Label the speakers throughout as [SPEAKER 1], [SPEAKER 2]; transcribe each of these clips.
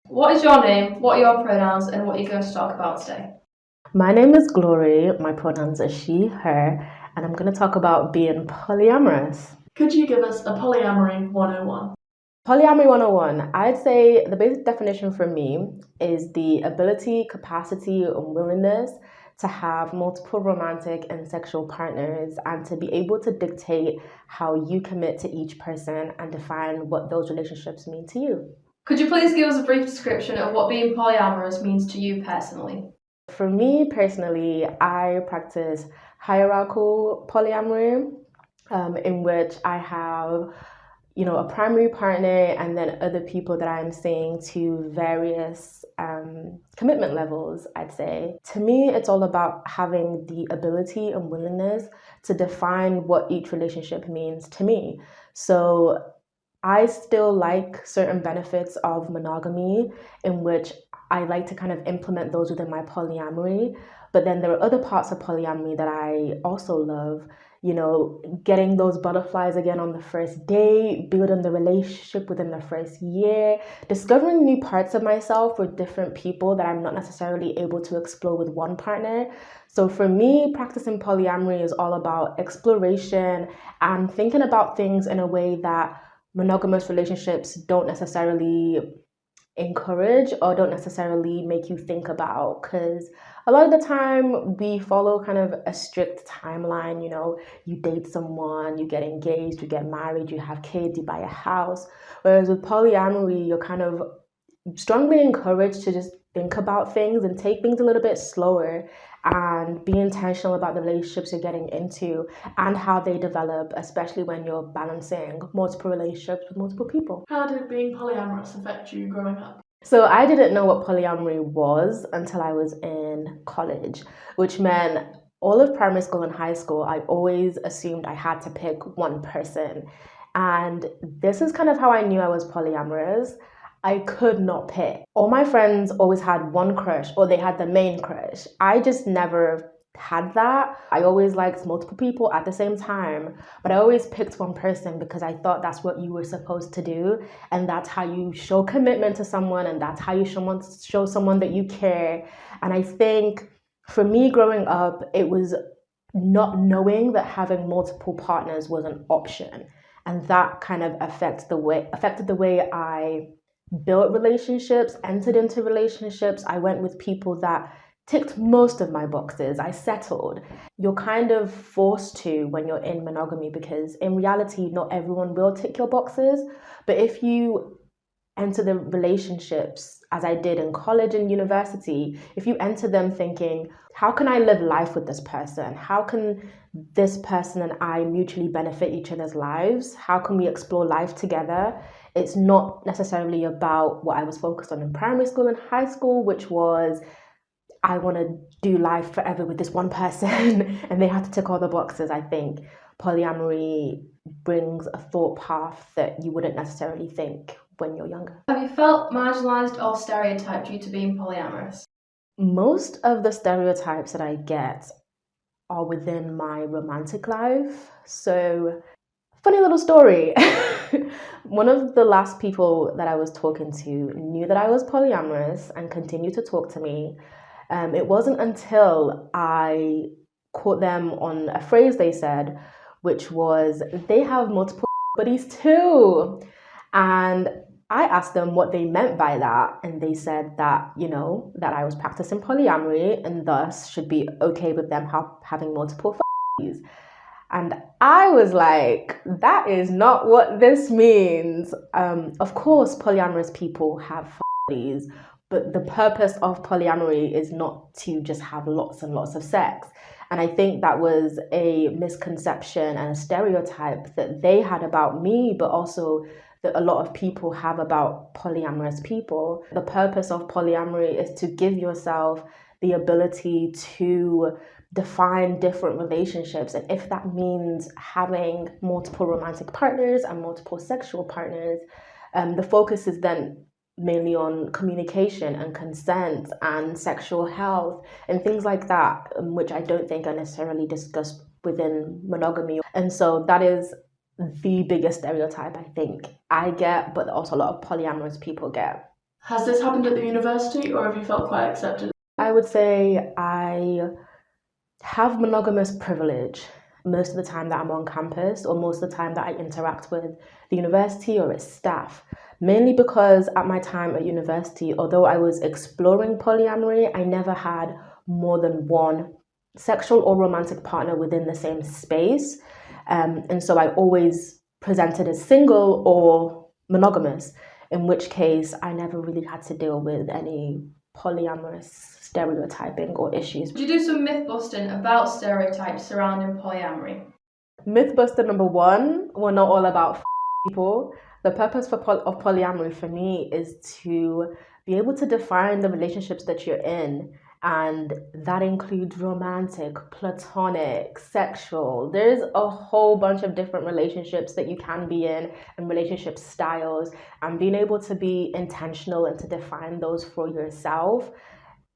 [SPEAKER 1] What is your name, what are your pronouns, and what are you going to talk about today?
[SPEAKER 2] My name is Glory. My pronouns are she, her, and I'm going to talk about being polyamorous.
[SPEAKER 1] Could you give us a polyamory 101?
[SPEAKER 2] Polyamory 101, I'd say the basic definition for me is the ability, capacity, and willingness to have multiple romantic and sexual partners and to be able to dictate how you commit to each person and define what those relationships mean to you.
[SPEAKER 1] Could you please give us a brief description of what being polyamorous means to you personally?
[SPEAKER 2] For me personally, I practice hierarchical polyamory, in which I have, a primary partner and then other people that I'm seeing to various commitment levels, I'd say. To me, it's all about having the ability and willingness to define what each relationship means to me. So I still like certain benefits of monogamy, in which I like to kind of implement those within my polyamory. But then there are other parts of polyamory that I also love, getting those butterflies again on the first date, building the relationship within the first year, discovering new parts of myself with different people that I'm not necessarily able to explore with one partner. So for me, practicing polyamory is all about exploration and thinking about things in a way that monogamous relationships don't necessarily encourage or don't necessarily make you think about, because a lot of the time we follow kind of a strict timeline. You date someone, you get engaged, you get married, you have kids, you buy a house. Whereas with polyamory, you're kind of strongly encouraged to just think about things and take things a little bit slower and be intentional about the relationships you're getting into and how they develop, especially when you're balancing multiple relationships with multiple people.
[SPEAKER 1] How did being polyamorous affect you growing up?
[SPEAKER 2] So I didn't know what polyamory was until I was in college, which meant all of primary school and high school, I always assumed I had to pick one person. And this is kind of how I knew I was polyamorous. I could not pick. All my friends always had one crush or they had the main crush. I just never had that. I always liked multiple people at the same time, but I always picked one person because I thought that's what you were supposed to do, and that's how you show commitment to someone, and that's how you show someone that you care. And I think for me growing up, it was not knowing that having multiple partners was an option, and that kind of affected the way I built relationships, entered into relationships. I went with people that ticked most of my boxes. I settled. You're kind of forced to when you're in monogamy, because in reality, not everyone will tick your boxes. But if you enter the relationships, as I did in college and university, if you enter them thinking, how can I live life with this person? How can this person and I mutually benefit each other's lives? How can we explore life together? It's not necessarily about what I was focused on in primary school and high school, which was I want to do life forever with this one person and they have to tick all the boxes. I think polyamory brings a thought path that you wouldn't necessarily think when you're younger.
[SPEAKER 1] Have you felt marginalised or stereotyped due to being polyamorous?
[SPEAKER 2] Most of the stereotypes that I get are within my romantic life. So, funny little story. One of the last people that I was talking to knew that I was polyamorous and continued to talk to me. It wasn't until I caught them on a phrase they said, which was, they have multiple buddies too. And I asked them what they meant by that. And they said that, that I was practicing polyamory and thus should be okay with them having multiple buddies. And I was like, that is not what this means. Of course, polyamorous people have buddies, but the purpose of polyamory is not to just have lots and lots of sex. And I think that was a misconception and a stereotype that they had about me, but also that a lot of people have about polyamorous people. The purpose of polyamory is to give yourself the ability to define different relationships. And if that means having multiple romantic partners and multiple sexual partners, the focus is then mainly on communication and consent and sexual health and things like that, which I don't think are necessarily discussed within monogamy. And so that is the biggest stereotype I think I get, but also a lot of polyamorous people get.
[SPEAKER 1] Has this happened at the university, or have you felt quite accepted?
[SPEAKER 2] I would say I have monogamous privilege most of the time that I'm on campus or most of the time that I interact with the university or its staff. Mainly because at my time at university, although I was exploring polyamory, I never had more than one sexual or romantic partner within the same space. And so I always presented as single or monogamous, in which case I never really had to deal with any polyamorous stereotyping or issues.
[SPEAKER 1] Would you do some myth busting about stereotypes surrounding polyamory?
[SPEAKER 2] Mythbuster number one, we're not all about people. The purpose of polyamory for me is to be able to define the relationships that you're in. And that includes romantic, platonic, sexual. There's a whole bunch of different relationships that you can be in and relationship styles. And being able to be intentional and to define those for yourself,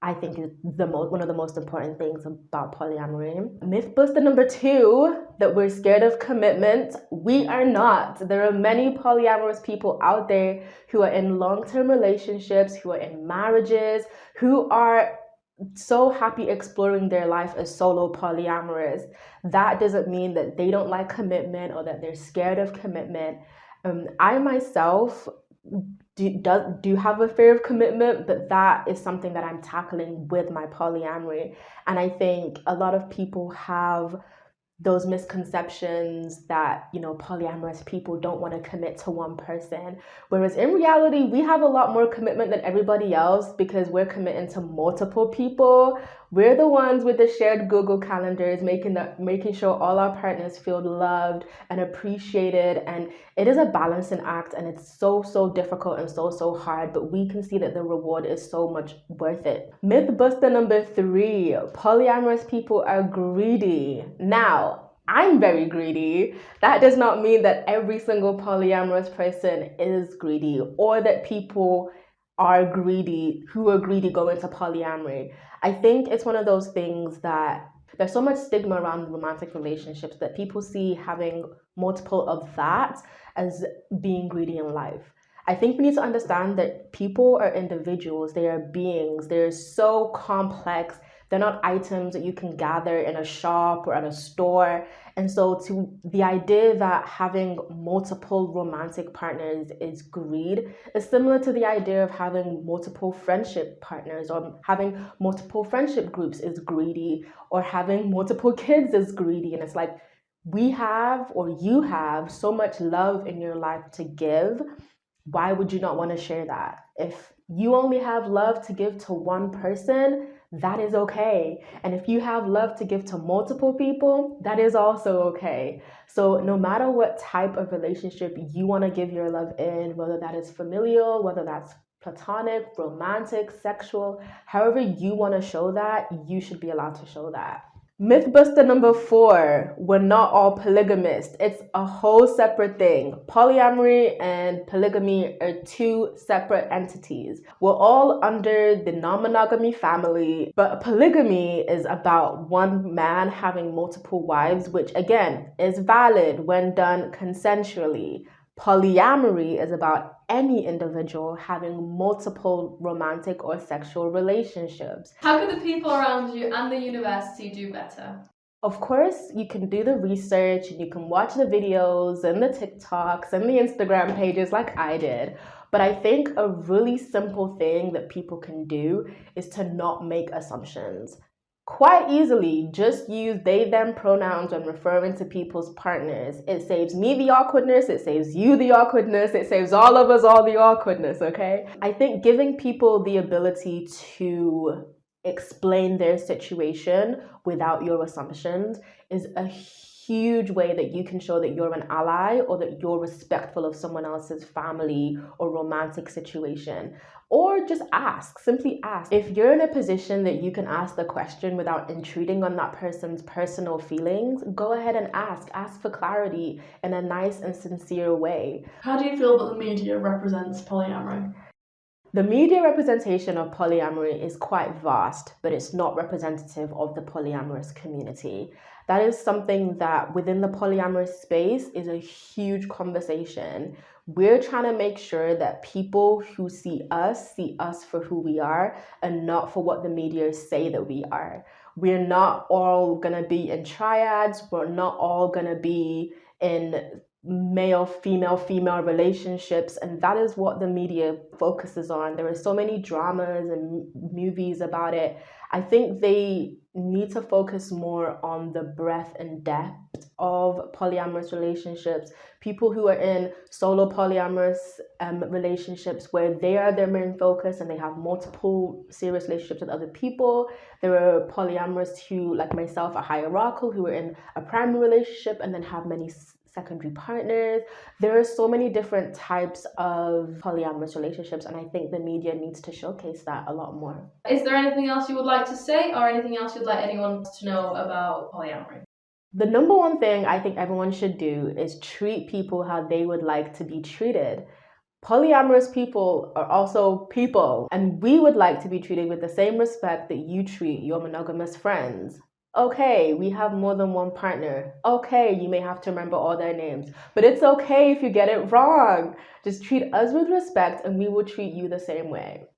[SPEAKER 2] I think is one of the most important things about polyamory. Mythbuster number two, that we're scared of commitment. We are not. There are many polyamorous people out there who are in long-term relationships, who are in marriages, who are so happy exploring their life as solo polyamorous. That doesn't mean that they don't like commitment or that they're scared of commitment. I myself do have a fear of commitment, but that is something that I'm tackling with my polyamory. And I think a lot of people have those misconceptions that, polyamorous people don't want to commit to one person. Whereas in reality, we have a lot more commitment than everybody else because we're committing to multiple people. We're the ones with the shared Google calendars, making sure all our partners feel loved and appreciated. And it is a balancing act, and it's so difficult and so hard, but we can see that the reward is so much worth it. Mythbuster number three, polyamorous people are greedy. Now, I'm very greedy. That does not mean that every single polyamorous person is greedy or that people are greedy who are greedy go into polyamory. I think it's one of those things that there's so much stigma around romantic relationships that people see having multiple of that as being greedy in life. I think we need to understand that people are individuals, they are beings, they're so complex. They're not items that you can gather in a shop or at a store. And so to the idea that having multiple romantic partners is greed is similar to the idea of having multiple friendship partners or having multiple friendship groups is greedy or having multiple kids is greedy. And it's like we have or you have so much love in your life to give. Why would you not want to share that? If you only have love to give to one person, that is okay. And if you have love to give to multiple people, that is also okay. So no matter what type of relationship you want to give your love in, whether that is familial, whether that's platonic, romantic, sexual, however you want to show that, you should be allowed to show that. Mythbuster number four, we're not all polygamists. It's a whole separate thing. Polyamory and polygamy are two separate entities. We're all under the non-monogamy family, but polygamy is about one man having multiple wives, which again is valid when done consensually. Polyamory is about any individual having multiple romantic or sexual relationships.
[SPEAKER 1] How can the people around you and the university do better?
[SPEAKER 2] Of course, you can do the research and you can watch the videos and the TikToks and the Instagram pages like I did. But I think a really simple thing that people can do is to not make assumptions. Quite easily, just use they, them pronouns when referring to people's partners. It saves me the awkwardness, it saves you the awkwardness, it saves all of us all the awkwardness, okay? I think giving people the ability to explain their situation without your assumptions is a huge way that you can show that you're an ally or that you're respectful of someone else's family or romantic situation. Or just ask, simply ask. If you're in a position that you can ask the question without intruding on that person's personal feelings, go ahead and ask. Ask for clarity in a nice and sincere way.
[SPEAKER 1] How do you feel that the media represents polyamory?
[SPEAKER 2] The media representation of polyamory is quite vast, but it's not representative of the polyamorous community. That is something that within the polyamorous space is a huge conversation. We're trying to make sure that people who see us for who we are and not for what the media say that we are. We're not all gonna be in triads, we're not all gonna be in male female relationships, and that is what the media focuses on. There are so many dramas and movies about it. I think they need to focus more on the breadth and depth of polyamorous relationships, people who are in solo polyamorous relationships where they are their main focus and they have multiple serious relationships with other people. There are polyamorous who, like myself, are hierarchical, who are in a primary relationship and then have many secondary partners. There are so many different types of polyamorous relationships, and I think the media needs to showcase that a lot more.
[SPEAKER 1] Is there anything else you would like to say, or anything else you'd like anyone to know about polyamory?
[SPEAKER 2] The number one thing I think everyone should do is treat people how they would like to be treated. Polyamorous people are also people, and we would like to be treated with the same respect that you treat your monogamous friends. Okay, we have more than one partner. Okay, you may have to remember all their names, but it's okay if you get it wrong. Just treat us with respect and we will treat you the same way.